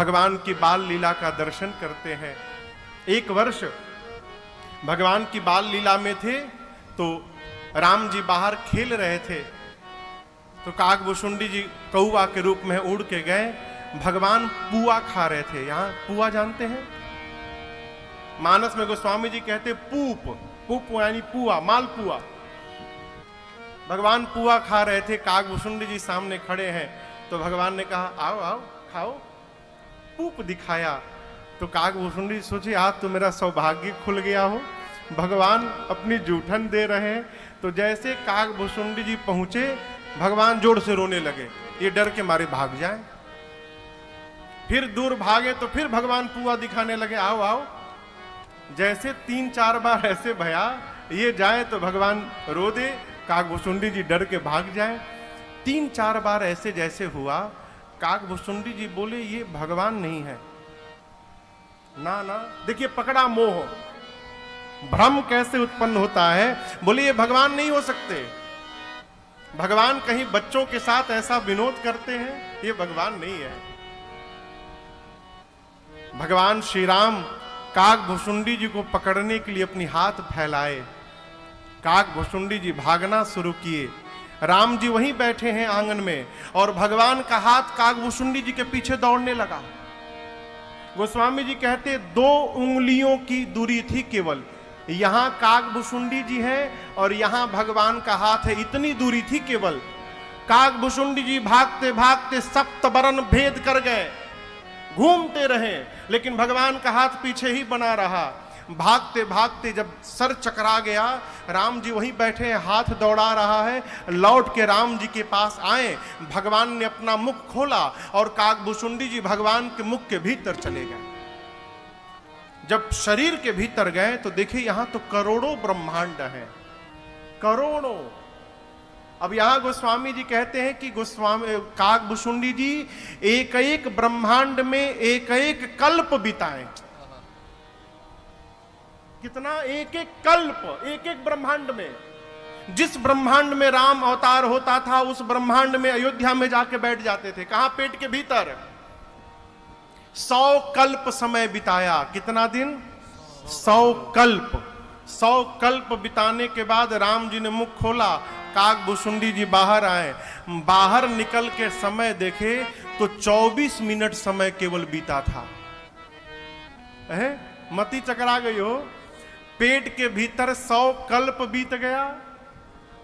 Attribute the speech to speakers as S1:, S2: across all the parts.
S1: भगवान की बाल लीला का दर्शन करते हैं। एक वर्ष भगवान की बाल लीला में थे तो राम जी बाहर खेल रहे थे, तो काकभुशुंडी जी कौवा के रूप में उड़ के गए। भगवान पुआ खा रहे थे। यहाँ पुआ जानते हैं, मानस में गोस्वामी जी कहते पूप, पूप यानी पुआ, मालपुआ। भगवान पुआ खा रहे थे, काकभुशुंडी जी सामने खड़े हैं, तो भगवान ने कहा आओ आओ खाओ। पूप दिखाया तो काकभुशुंडी सोचे आज तो मेरा सौभाग्य खुल गया हो, भगवान अपनी जूठन दे रहे हैं। तो जैसे काकभुशुंडी जी पहुंचे, भगवान जोर से रोने लगे, ये डर के मारे भाग जाए। फिर दूर भागे तो फिर भगवान पुआ दिखाने लगे, आओ आओ। जैसे 3-4 बार ऐसे भया, ये जाए तो भगवान रो दे, काकभुशुंडी जी डर के भाग जाए। 3-4 बार ऐसे जैसे हुआ, काकभुशुंडी जी बोले ये भगवान नहीं है। ना ना, देखिए पकड़ा मोह, भ्रम कैसे उत्पन्न होता है। बोले ये भगवान नहीं हो सकते, भगवान कहीं बच्चों के साथ ऐसा विनोद करते हैं, ये भगवान नहीं है। भगवान श्री राम काकभुशुंडी जी को पकड़ने के लिए अपनी हाथ फैलाए, काकभुशुंडी जी भागना शुरू किए। राम जी वहीं बैठे हैं आंगन में, और भगवान का हाथ काकभुशुंडी जी के पीछे दौड़ने लगा। गोस्वामी जी कहते 2 उंगलियों की दूरी थी केवल, यहां काकभुशुंडी जी हैं और यहां भगवान का हाथ है, इतनी दूरी थी केवल। काकभुशुंडी जी भागते भागते सप्तबरन भेद कर गए, घूमते रहे, लेकिन भगवान का हाथ पीछे ही बना रहा। भागते भागते जब सर चकरा गया, राम जी वहीं बैठे हैं, हाथ दौड़ा रहा है। लौट के राम जी के पास आए, भगवान ने अपना मुख खोला और काकभुशुंडी जी भगवान के मुख के भीतर चले गए। जब शरीर के भीतर गए तो देखे यहां तो करोड़ों ब्रह्मांड हैं, करोड़ों। अब यहां गोस्वामी जी कहते हैं कि गोस्वामी काकभुशुंडी जी एक एक ब्रह्मांड में एक एक कल्प बिताएं। कितना? एक एक कल्प, एक एक ब्रह्मांड में। जिस ब्रह्मांड में राम अवतार होता था, उस ब्रह्मांड में अयोध्या में जाके बैठ जाते थे। कहां? पेट के भीतर। 100 कल्प समय बिताया। कितना दिन? 100 कल्प। 100 कल्प बिताने के बाद राम जी ने मुख खोला, काकभुशुंडी जी बाहर आए। बाहर निकल के समय देखे तो 24 मिनट समय केवल बीता था। मती चकरा गई हो, पेट के भीतर 100 कल्प बीत गया।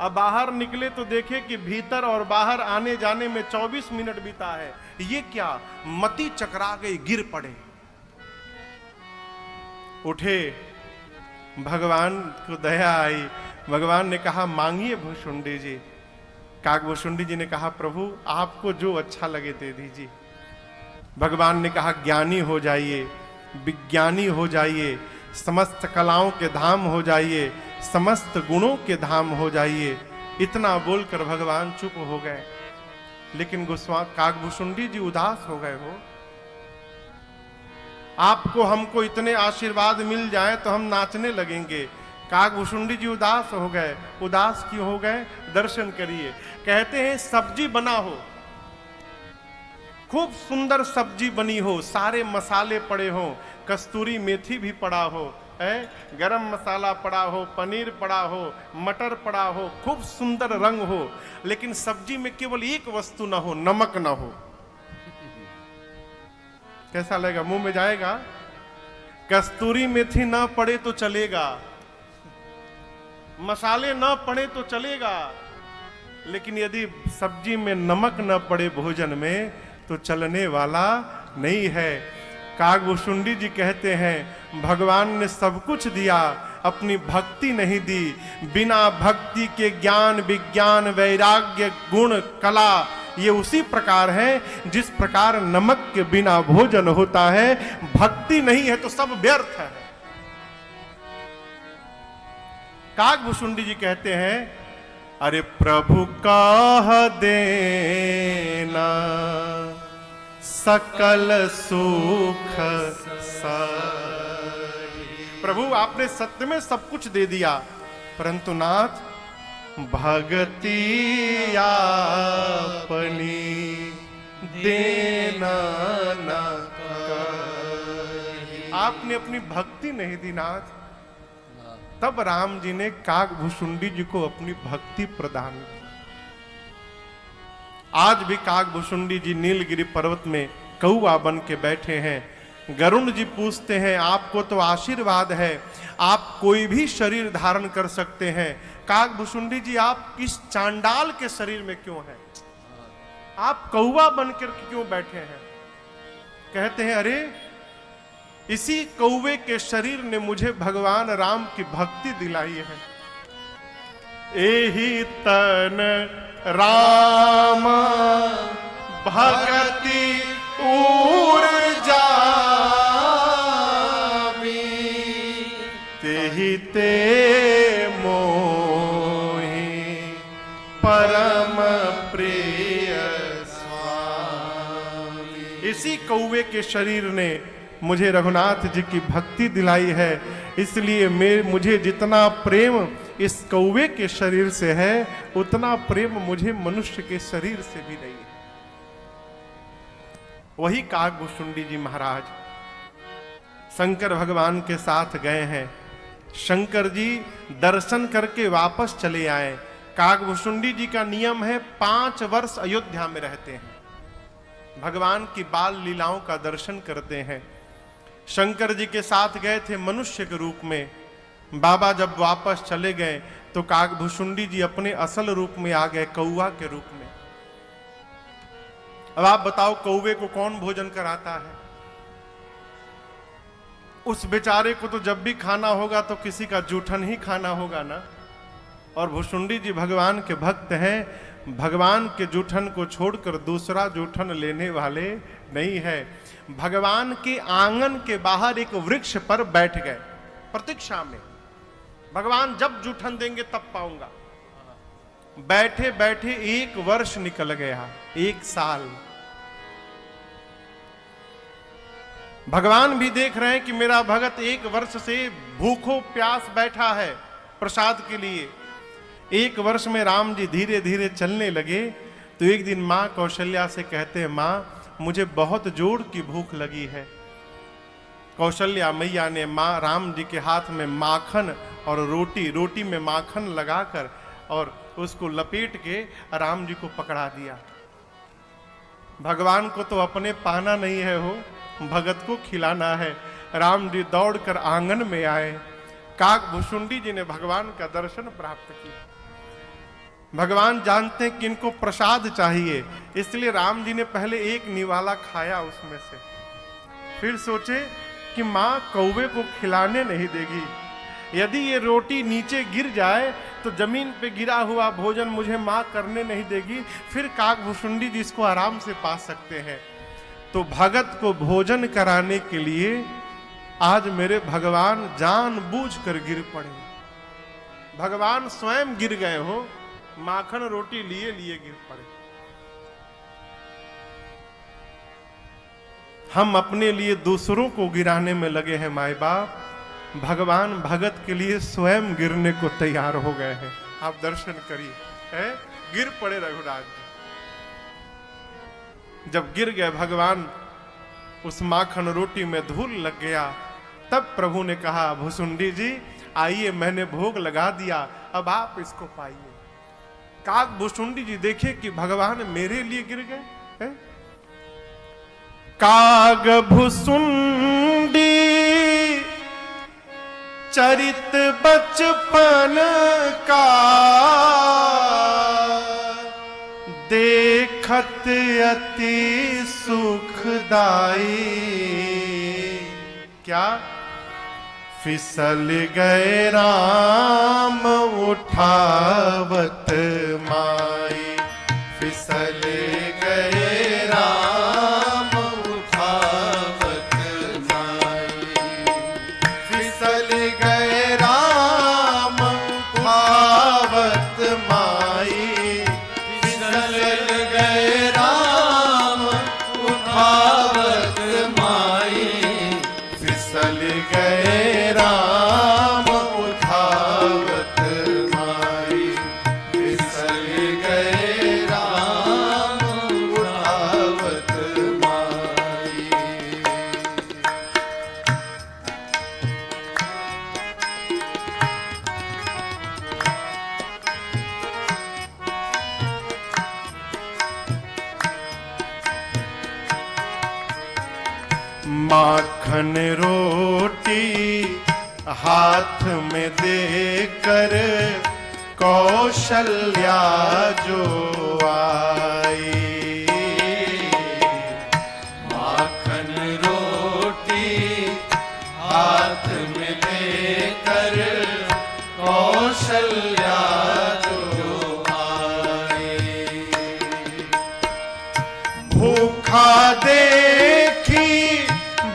S1: अब बाहर निकले तो देखे कि भीतर और बाहर आने जाने में 24 मिनट बीता है। ये क्या? मती चकरा गई, गिर पड़े। उठे, भगवान को दया आई, भगवान ने कहा मांगिए भुशुंडी जी। काकभुशुंडी जी ने कहा प्रभु आपको जो अच्छा लगे दे दीजिए। भगवान ने कहा ज्ञानी हो जाइए, विज्ञानी हो जाइए, समस्त कलाओं के धाम हो जाइए, समस्त गुणों के धाम हो जाइए। इतना बोलकर भगवान चुप हो गए। लेकिन काकभुशुंडी जी उदास हो गए हो। आपको हमको इतने आशीर्वाद मिल जाए तो हम नाचने लगेंगे। काकभुशुंडी जी उदास हो गए। उदास क्यों हो गए? दर्शन करिए। कहते हैं सब्जी बना हो, खूब सुंदर सब्जी बनी हो, सारे मसाले पड़े हो, कस्तूरी मेथी भी पड़ा हो, गरम मसाला पड़ा हो, पनीर पड़ा हो, मटर पड़ा हो, खूब सुंदर रंग हो, लेकिन सब्जी में केवल एक वस्तु ना हो, नमक ना हो। कैसा लगेगा? मुंह में जाएगा? कस्तूरी मेथी ना पड़े तो चलेगा, मसाले ना पड़े तो चलेगा, लेकिन यदि सब्जी में नमक ना पड़े भोजन में तो चलने वाला नहीं है। काकभुशुंडी जी कहते हैं भगवान ने सब कुछ दिया, अपनी भक्ति नहीं दी। बिना भक्ति के ज्ञान, विज्ञान, वैराग्य, गुण, कला ये उसी प्रकार है जिस प्रकार नमक के बिना भोजन होता है। भक्ति नहीं है तो सब व्यर्थ है। काकभुशुंडी जी कहते हैं अरे प्रभु कह देना सकल सुख सारी। प्रभु आपने सत्य में सब कुछ दे दिया, परंतु नाथ भक्ति आपनी देना ना आपने अपनी भक्ति नहीं दी नाथ। तब राम जी ने काकभुशुंडी जी को अपनी भक्ति प्रदान की। आज भी काकभुशुंडी जी नीलगिरी पर्वत में कौआ बन के बैठे हैं। गरुण जी पूछते हैं, आपको तो आशीर्वाद है, आप कोई भी शरीर धारण कर सकते हैं, काकभुशुंडी जी आप इस चांडाल के शरीर में क्यों हैं? आप कौआ बनकर क्यों बैठे हैं? कहते हैं, अरे इसी कौवे के शरीर ने मुझे भगवान राम की भक्ति दिलाई है। एही तन राम भक्ति ऊर्जा तेहि ते मोहि परम प्रिय स्वामी। इसी कौवे के शरीर ने मुझे रघुनाथ जी की भक्ति दिलाई है, इसलिए मुझे जितना प्रेम इस कौवे के शरीर से है उतना प्रेम मुझे मनुष्य के शरीर से भी नहीं है। वही काकभुशुंडी जी महाराज शंकर भगवान के साथ गए हैं। शंकर जी दर्शन करके वापस चले आए। काकभुशुंडी जी का नियम है 5 वर्ष अयोध्या में रहते हैं, भगवान की बाल लीलाओं का दर्शन करते हैं। शंकर जी के साथ गए थे मनुष्य के रूप में। बाबा जब वापस चले गए तो काकभुशुंडी जी अपने असल रूप में आ गए, कौआ के रूप में। अब आप बताओ, कौवे को कौन भोजन कराता है? उस बेचारे को तो जब भी खाना होगा तो किसी का जूठन ही खाना होगा ना। और भुशुंडी जी भगवान के भक्त हैं, भगवान के जूठन को छोड़कर दूसरा जूठन लेने वाले नहीं है। भगवान के आंगन के बाहर एक वृक्ष पर बैठ गए प्रतीक्षा में, भगवान जब जूठन देंगे तब पाऊंगा। बैठे बैठे 1 वर्ष निकल गया, 1 साल। भगवान भी देख रहे हैं कि मेरा भगत 1 वर्ष से भूखो प्यास बैठा है प्रसाद के लिए। 1 वर्ष में राम जी धीरे धीरे चलने लगे तो एक दिन मां कौशल्या से कहते हैं, मां मुझे बहुत जोर की भूख लगी है। कौशल्या मैया ने मां राम जी के हाथ में माखन और रोटी में माखन लगाकर और उसको लपेट के राम जी को पकड़ा दिया। भगवान को तो अपने पाना नहीं है, हो भगत को खिलाना है। राम जी दौड़कर आंगन में आए। काकभुशुंडी जी ने भगवान का दर्शन प्राप्त किया। भगवान जानते हैं कि इनको प्रसाद चाहिए, इसलिए राम जी ने पहले एक निवाला खाया उसमें से। फिर सोचे कि माँ कौवे को खिलाने नहीं देगी, यदि ये रोटी नीचे गिर जाए तो जमीन पे गिरा हुआ भोजन मुझे माँ करने नहीं देगी, फिर काकभुशुंडी जी इसको आराम से पा सकते हैं। तो भगत को भोजन कराने के लिए आज मेरे भगवान जानबूझकर गिर पड़े। भगवान स्वयं गिर गए हो, माखन रोटी लिए लिए गिर पड़े। हम अपने लिए दूसरों को गिराने में लगे हैं माए बाप, भगवान भगत के लिए स्वयं गिरने को तैयार हो गए हैं। आप दर्शन करिए, है गिर पड़े रघुराज जी। जब गिर गए भगवान, उस माखन रोटी में धूल लग गया। तब प्रभु ने कहा, भुशुंडी जी आइए, मैंने भोग लगा दिया, अब आप इसको पाइए। काकभुशुंडी जी देखे कि भगवान मेरे लिए गिर गए। काकभुशुंडी चरित बचपन का देखत अति सुखदाई। क्या? फिसल गए राम उठावत माई, फिसल गए राम उठावत माई, फिसल गए राम उठावत माई, फिसल गए राम उठावत माई, फिसल गए राम उठावत माई, फिसल गए माखन रोटी हाथ में देकर कौशल्या जो आई।
S2: माखन रोटी हाथ में देकर कौशल्या जो आई।
S1: भूखा देखी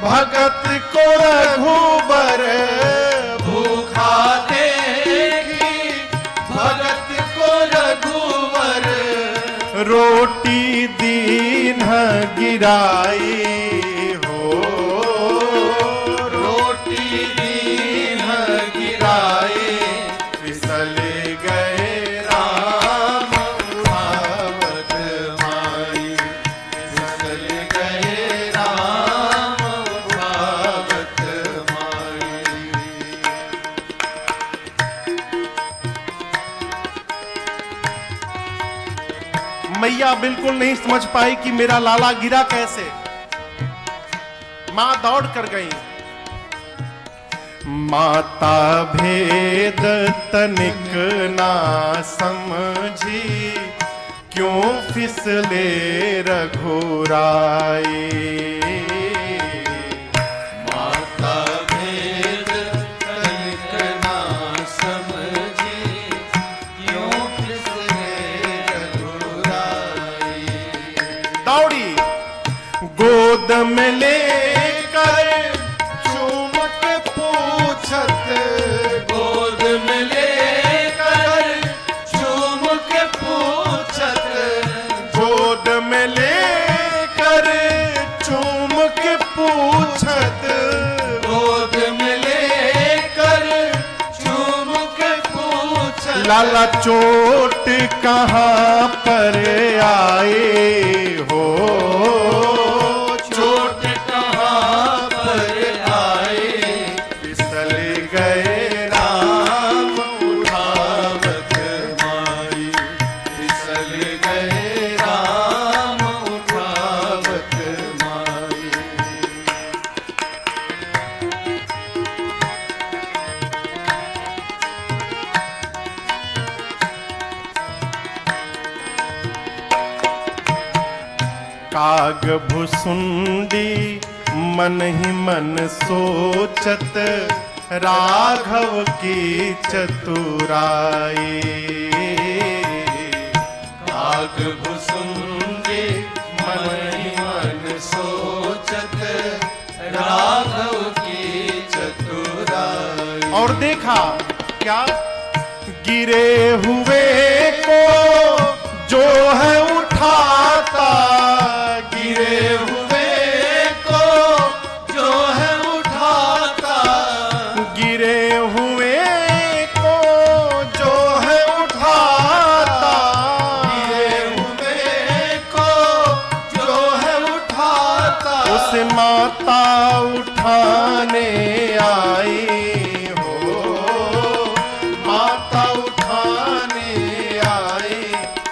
S1: भगत को रघुबर,
S2: भूखा देखी भगत को रघुवर,
S1: रोटी दीन गिराई हो,
S2: रोटी दीन गिराई।
S1: फिसल गए राम उठावत माई,
S2: फिसल गए राम उठावत माई।
S1: मैया बिल्कुल नहीं समझ पाई कि मेरा लाला गिरा कैसे। मां दौड़ कर गई। माता भेद तनिक ना समझी, क्यों फिसले रघुराई।
S2: माता भेद तनिक ना समझी, क्यों फिसले रघुराई।
S1: दौड़ी गोद में लेकर चूम के पूछत,
S2: गोद में लेकर चूम के पूछत,
S1: गोद में लेकर चूम के पूछत,
S2: गोद में लेकर चूम के पूछत।
S1: लाला चोट कहाँ पर आए हो,
S2: चोट कहाँ पर आए।
S1: फिसल गए राम
S2: उठावत माई, फिसल गए राम उठावत माई।
S1: काग भुसुंडी मन ही मन सोचत, राघव की चतुराई।
S2: काग भुसुंडी मन ही मन सोचत, राघव की चतुराई।
S1: और देखा क्या, गिरे हुए को जो है उठाता,
S2: गिरे हुए को जो है उठाता,
S1: गिरे हुए को जो है उठाता,
S2: गिरे हुए को जो है उठाता।
S1: उस माता उठाने आई हो, माता उठाने आई।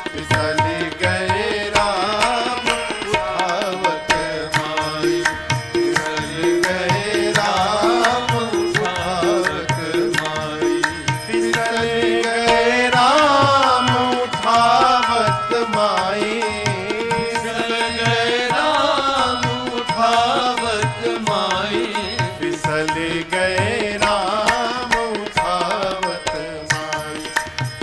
S1: फिसल गए राम
S2: उठावत माई, फिसल गए राम उठावत माई।
S1: फिसल गए राम उठावत माई,
S2: फिसल गए राम उठावत माई।
S1: फिसल गए राम उठावत माई।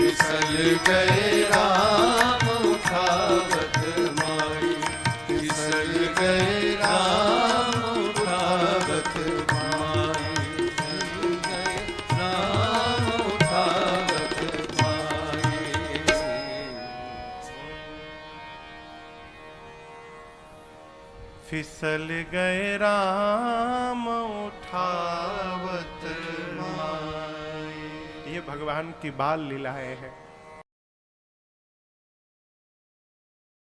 S2: फिसल गए राम उठावत माई, फिसल गए राम उठावत माई, फिसल गए राम उठावत माई।
S1: फिसल गए राम उठावत माई। ये भगवान की बाल लीलाएं हैं।